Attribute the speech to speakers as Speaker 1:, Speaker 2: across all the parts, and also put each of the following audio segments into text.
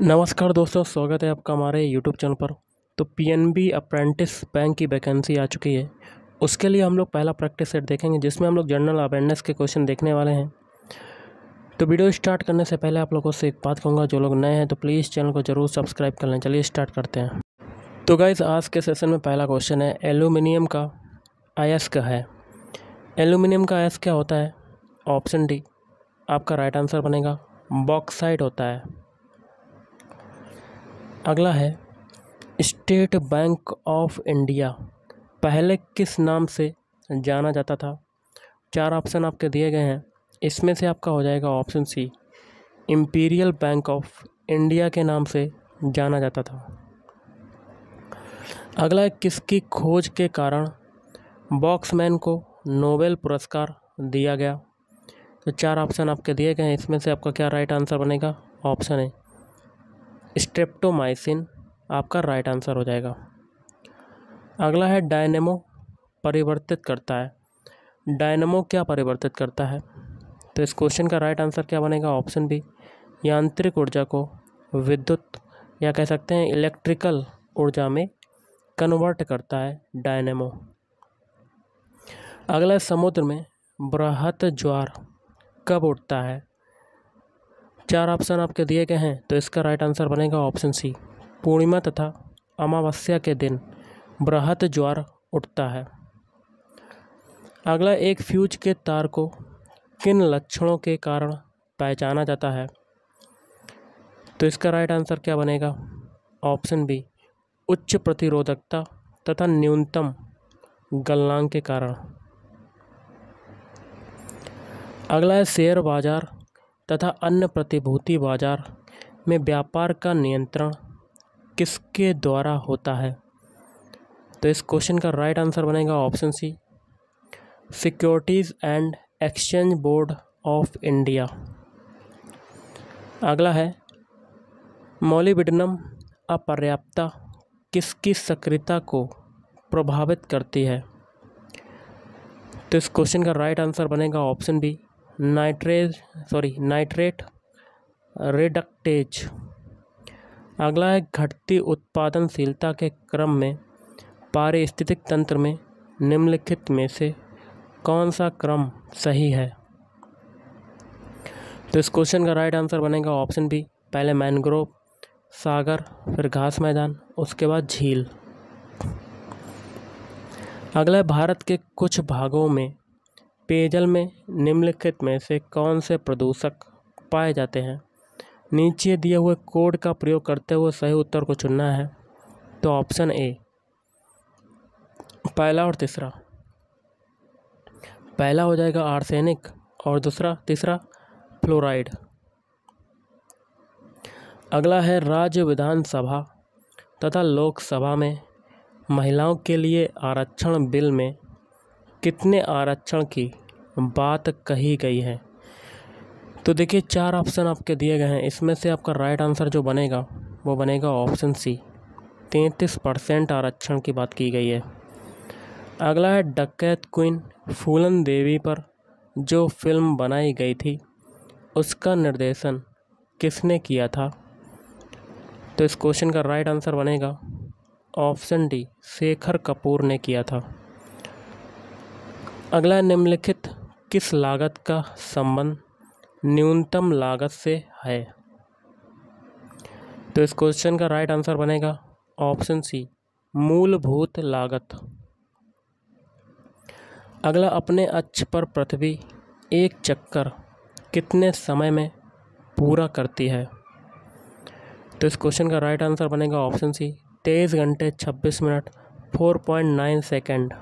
Speaker 1: नमस्कार दोस्तों, स्वागत है आपका हमारे यूट्यूब चैनल पर। तो पीएनबी अप्रेंटिस बैंक की वैकेंसी आ चुकी है। उसके लिए हम लोग पहला प्रैक्टिस सेट देखेंगे जिसमें हम लोग जनरल अवेयरनेस के क्वेश्चन देखने वाले हैं। तो वीडियो स्टार्ट करने से पहले आप लोगों से एक बात कहूँगा, जो लोग नए हैं तो प्लीज़ चैनल को ज़रूर सब्सक्राइब कर लें। चलिए स्टार्ट करते हैं। तो गाइस, आज के सेशन में पहला क्वेश्चन है एल्यूमिनियम का अयस्क है। एल्यूमिनियम का अयस्क क्या होता है? ऑप्शन डी आपका राइट आंसर बनेगा, बॉक्साइट होता है। अगला है स्टेट बैंक ऑफ इंडिया पहले किस नाम से जाना जाता था? चार ऑप्शन आपके दिए गए हैं, इसमें से आपका हो जाएगा option C, Imperial Bank of India के नाम से जाना जाता था। अगला है किसकी खोज के कारण बॉक्समैन को नोबेल पुरस्कार दिया गया? तो चार ऑप्शन आपके दिए गए हैं, इसमें से आपका क्या राइट आंसर बनेगा? ऑप्शन है स्ट्रेप्टोमाइसिन आपका राइट आंसर हो जाएगा। अगला है डायनेमो परिवर्तित करता है। डायनेमो क्या परिवर्तित करता है? तो इस क्वेश्चन का राइट आंसर क्या बनेगा? ऑप्शन बी, यांत्रिक ऊर्जा को विद्युत या कह सकते हैं इलेक्ट्रिकल ऊर्जा में कन्वर्ट करता है डायनेमो। अगला है समुद्र में बृहत ज्वार कब उठता है? चार ऑप्शन आपके दिए गए हैं, तो इसका राइट आंसर बनेगा ऑप्शन सी, पूर्णिमा तथा अमावस्या के दिन बृहत ज्वार उठता है। अगला, एक फ्यूज के तार को किन लक्षणों के कारण पहचाना जाता है? तो इसका राइट आंसर क्या बनेगा? ऑप्शन बी, उच्च प्रतिरोधकता तथा न्यूनतम गलनांक के कारण। अगला है शेयर बाजार तथा अन्य प्रतिभूति बाजार में व्यापार का नियंत्रण किसके द्वारा होता है? तो इस क्वेश्चन का राइट आंसर बनेगा option C, Securities and Exchange Board of India. अगला है मॉलिब्डेनम अपर्याप्तता किसकी सक्रियता को प्रभावित करती है? तो इस क्वेश्चन का राइट आंसर बनेगा ऑप्शन बी, नाइट्रेट रिडक्टेज। अगला है घटती उत्पादनशीलता के क्रम में पारिस्थितिक तंत्र में निम्नलिखित में से कौन सा क्रम सही है? तो इस क्वेश्चन का राइट आंसर बनेगा ऑप्शन बी, पहले मैनग्रोव, सागर, फिर घास मैदान, उसके बाद झील। अगला है भारत के कुछ भागों में पेयजल में निम्नलिखित में से कौन से प्रदूषक पाए जाते हैं? नीचे दिए हुए कोड का प्रयोग करते हुए सही उत्तर को चुनना है। तो ऑप्शन ए पहला और तीसरा, पहला हो जाएगा आर्सेनिक और तीसरा फ्लोराइड। अगला है राज्य विधानसभा तथा लोकसभा में महिलाओं के लिए आरक्षण बिल में कितने आरक्षण की बात कही गई है? तो देखिए, चार ऑप्शन आपके दिए गए हैं, इसमें से आपका राइट आंसर जो बनेगा वो बनेगा ऑप्शन सी, 33% आरक्षण की बात की गई है। अगला है डकैत क्वीन फूलन देवी पर जो फिल्म बनाई गई थी उसका निर्देशन किसने किया था? तो इस क्वेश्चन का राइट आंसर बनेगा ऑप्शन डी, शेखर कपूर ने किया था। अगला निम्नलिखित किस लागत का संबंध न्यूनतम लागत से है? तो इस क्वेश्चन का राइट आंसर बनेगा ऑप्शन सी, मूलभूत लागत। अगला, अपने अक्ष पर पृथ्वी एक चक्कर कितने समय में पूरा करती है? तो इस क्वेश्चन का राइट आंसर बनेगा ऑप्शन सी, 23 घंटे 26 मिनट 4.9 सेकेंड।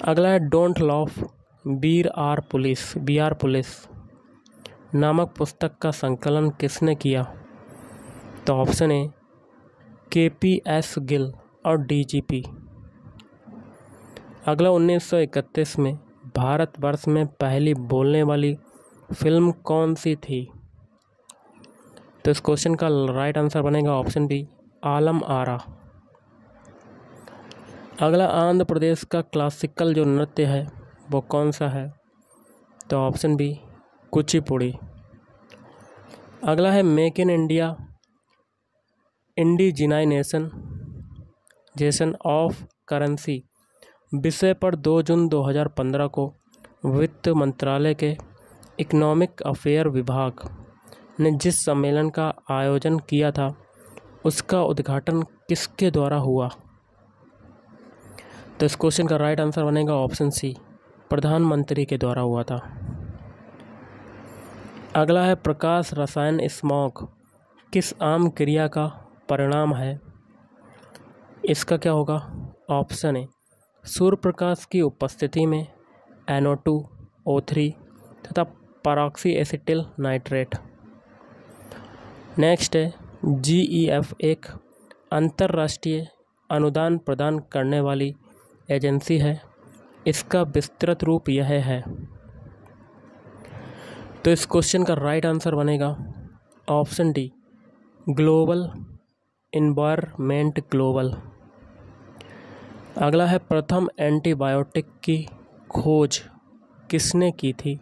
Speaker 1: अगला है don't laugh we are police नामक पुस्तक का संकलन किसने किया? तो ऑप्शन ए, KPS गिल और DGP। अगला, 1931 में भारतवर्ष में पहली बोलने वाली फिल्म कौन सी थी? तो इस क्वेश्चन का राइट आंसर बनेगा ऑप्शन बी, आलम आरा। अगला, आंध्र प्रदेश का क्लासिकल जो नृत्य है वो कौन सा है? तो ऑप्शन बी, कुचिपुड़ी। अगला है make in India indigenisation of currency विषय पर 2 जून 2015 को वित्त मंत्रालय के इकोनॉमिक अफेयर विभाग ने जिस सम्मेलन का आयोजन किया था उसका उद्घाटन किसके द्वारा हुआ? तो इस क्वेश्चन का राइट आंसर बनेगा ऑप्शन सी, प्रधानमंत्री के द्वारा हुआ था। अगला है प्रकाश रसायन स्मॉग किस आम क्रिया का परिणाम है? इसका क्या होगा? ऑप्शन ए, सूर्य प्रकाश की उपस्थिति में NO2, O3 तथा परऑक्सी एसिटिल नाइट्रेट। नेक्स्ट है GEF एक अंतर्राष्ट्रीय अनुदान प्रदान करने वाली एजेंसी है, इसका विस्तृत रूप यह है। तो इस क्वेश्चन का राइट आंसर बनेगा option D, global environment global. अगला है प्रथम एंटीबायोटिक की खोज किसने की थी?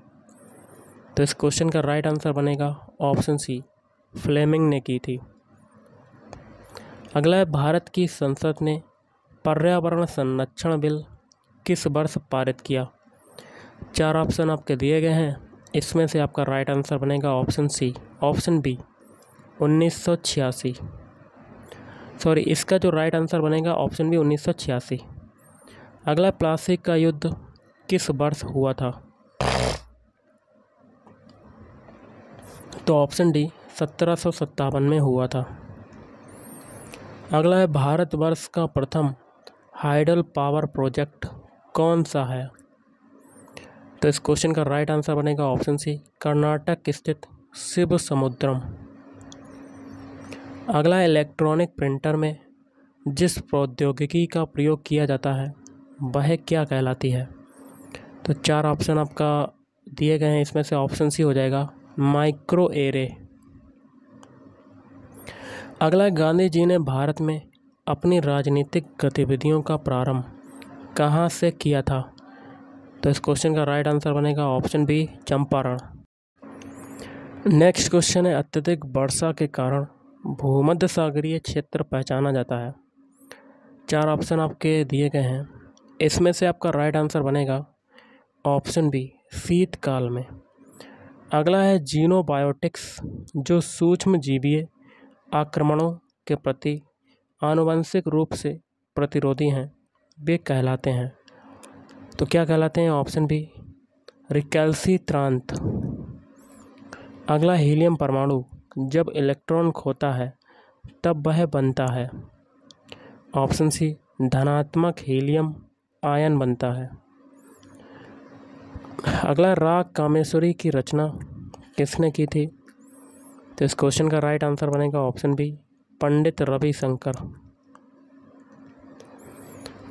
Speaker 1: तो इस क्वेश्चन का राइट आंसर बनेगा ऑप्शन सी, फ्लेमिंग ने की थी। अगला है भारत की संसद ने पर्यावरण संरक्षण बिल किस वर्ष पारित किया? 4 ऑप्शन आपके दिए गए हैं, इसमें से आपका राइट आंसर बनेगा ऑप्शन बी 1986। सॉरी, इसका जो राइट आंसर बनेगा ऑप्शन बी 1986। अगला प्लासी का युद्ध किस वर्ष हुआ था? तो ऑप्शन डी 1757 में हुआ था। अगला है भारतवर्ष का प्रथम हाइडल पावर प्रोजेक्ट कौन सा है? तो इस क्वेश्चन का राइट आंसर बनेगा ऑप्शन सी, कर्नाटक स्थित शिव समुद्रम। अगला इलेक्ट्रॉनिक प्रिंटर में जिस प्रौद्योगिकी का प्रयोग किया जाता है वह क्या कहलाती है? तो 4 ऑप्शन आपका दिए गए हैं, इसमें से ऑप्शन सी हो जाएगा माइक्रो एरे। अगला, गांधी जी ने भारत में अपनी राजनीतिक गतिविधियों का प्रारंभ कहाँ से किया था? तो इस क्वेश्चन का राइट आंसर बनेगा option B, Champaran. Next question है अत्यधिक वर्षा के कारण भूमध्य सागरीय क्षेत्र पहचाना जाता है। 4 ऑप्शन आपके दिए गए हैं, इसमें से आपका राइट आंसर बनेगा ऑप्शन बी, शीतकाल में। अगला है जीनोबायोटिक्स जो सूक्ष्म जीवीय आक्रमणों के प्रति आनुवंशिक रूप से प्रतिरोधी हैं, वे कहलाते हैं। तो क्या कहलाते हैं? Option B, recalcitrant. अगला, हीलियम परमाणु जब इलेक्ट्रॉन खोता है तब वह बनता है। ऑप्शन सी, धनात्मक हीलियम आयन बनता है। अगला, राग कामेश्वरी की रचना किसने की थी? तो इस क्वेश्चन का राइट आंसर बनेगा ऑप्शन बी, पंडित रविशंकर।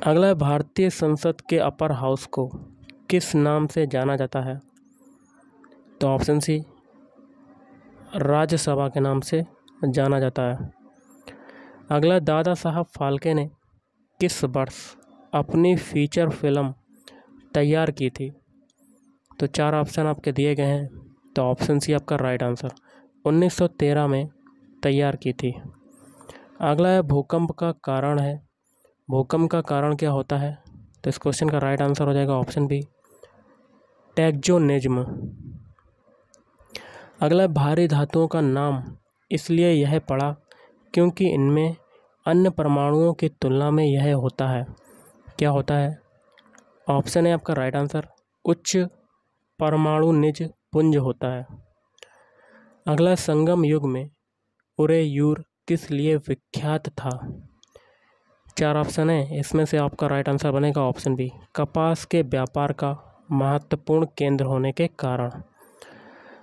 Speaker 1: अगला, भारतीय संसद के अपर हाउस को किस नाम से जाना जाता है? तो ऑप्शन सी, राज्यसभा के नाम से जाना जाता है। अगला, दादा साहब फाल्के ने किस वर्ष अपनी फीचर फिल्म तैयार की थी? तो 4 ऑप्शन आपके दिए गए हैं, तो ऑप्शन सी आपका राइट आंसर 1913 में तैयार की थी। अगला है भूकंप का कारण है, भूकंप का कारण क्या होता है? तो इस क्वेश्चन का राइट आंसर हो जाएगा ऑप्शन बी, टेक्टोनिज्म। अगला, भारी धातुओं का नाम इसलिए यह पड़ा क्योंकि इनमें अन्य परमाणुओं की तुलना में यह होता है, क्या होता है? ऑप्शन है आपका राइट आंसर, उच्च परमाणु निज पुंज होता है। अगला, संगम युग में उरेयूर किस लिए विख्यात था? 4 ऑप्शन है, इसमें से आपका राइट आंसर बनेगा ऑप्शन बी, कपास के व्यापार का महत्वपूर्ण केंद्र होने के कारण।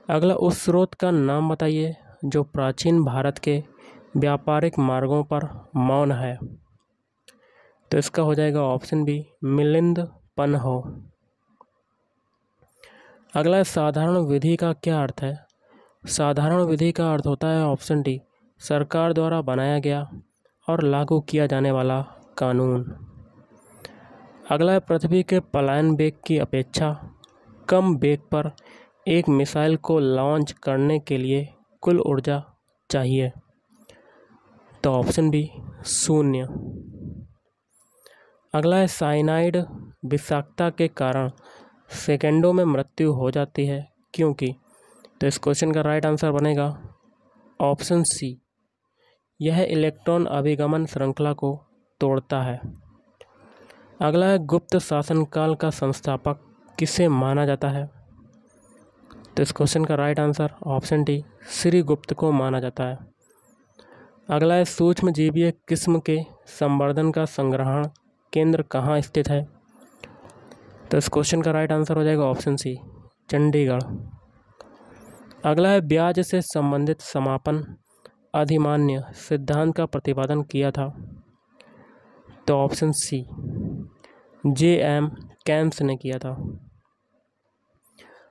Speaker 1: अगला, उस स्रोत का नाम बताइए जो प्राचीन भारत के व्यापारिक मार्गों पर मौन है। तो इसका हो जाएगा ऑप्शन बी, मिलिंद पन्हो। अगला, साधारण विधि का क्या अर्थ है? साधारण विधि का अर्थ होता है ऑप्शन डी, सरकार द्वारा बनाया गया और लागू किया जाने वाला कानून। अगला, पृथ्वी के पलायन वेग की अपेक्षा कम वेग पर एक मिसाइल को लॉन्च करने के लिए कुल ऊर्जा चाहिए? तो ऑप्शन बी 0। अगला है साइनाइड विषाक्तता के कारण सेकेंडों में मृत्यु हो जाती है क्योंकि? तो इस क्वेश्चन का राइट आंसर बनेगा ऑप्शन सी, यह इलेक्ट्रॉन अभिगमन श्रृंखला को तोड़ता है। अगला है गुप्त शासनकाल का संस्थापक किसे माना जाता है? तो इस क्वेश्चन का right answer option D Srigupta को माना जाता है। अगला है सूक्ष्मजीवीय किस्म के संवर्धन का संग्रहण केंद्र कहाँ स्थित है? तो इस क्वेश्चन का राइट आंसर हो जाएगा ऑप्शन सी, चंडीगढ़। अगला है ब्याज से संबंधित समापन अधिमान्य सिद्धांत का प्रतिपादन किया था? तो ऑप्शन सी, J.M. केन्स ने किया था।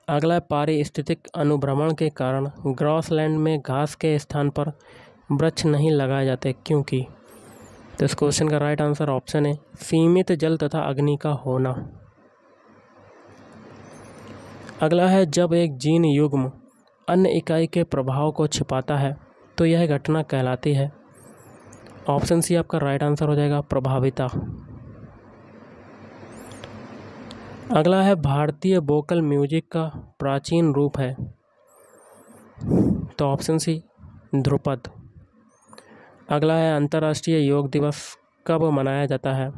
Speaker 1: अगला है पारिस्थितिक अनुभ्रमण के कारण ग्रॉसलैंड में घास के स्थान पर वृक्ष नहीं लगाए जाते क्योंकि? तो इस क्वेश्चन का राइट आंसर ऑप्शन है सीमित जल तथा अग्नि का होना। अगला है जब एक जीन युग्म अन्य इकाई के प्रभाव को छिपाता है तो यह घटना कहलाती है? ऑप्शन सी आपका राइट आंसर हो जाएगा प्रभाविता। अगला है भारतीय वोकल म्यूजिक का प्राचीन रूप है? तो ऑप्शन सी ध्रुपद। अगला है अंतर्राष्ट्रीय योग दिवस कब मनाया जाता है?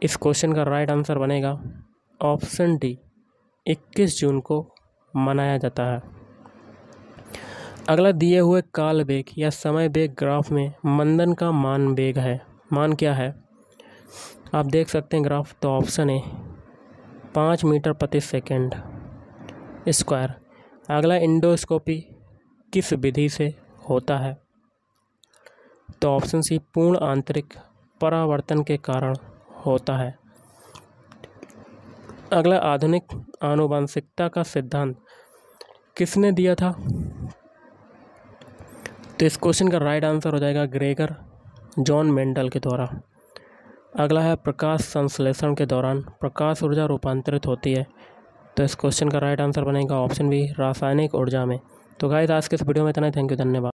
Speaker 1: इस क्वेश्चन का राइट आंसर बनेगा ऑप्शन डी 21 जून को मनाया जाता है। अगला दिए हुए काल वेग या समय वेग ग्राफ में मंदन का मान क्या है? आप देख सकते हैं ग्राफ। तो ऑप्शन ए 5 मीटर प्रति सेकंड स्क्वायर। अगला इंडोस्कोपी किस विधि से होता है? तो ऑप्शन सी पूर्ण आंतरिक परावर्तन के कारण होता है। अगला आधुनिक आनुवंशिकता का सिद्धांत किसने दिया था? तो इस क्वेश्चन का राइट आंसर हो जाएगा ग्रेगर जॉन मेंडल के द्वारा। अगला है प्रकाश संश्लेषण के दौरान प्रकाश ऊर्जा रूपांतरित होती है? तो इस क्वेश्चन का राइट आंसर बनेगा ऑप्शन बी रासायनिक ऊर्जा में। तो गाइस आज के इस वीडियो में इतना ही। थैंक यू, धन्यवाद।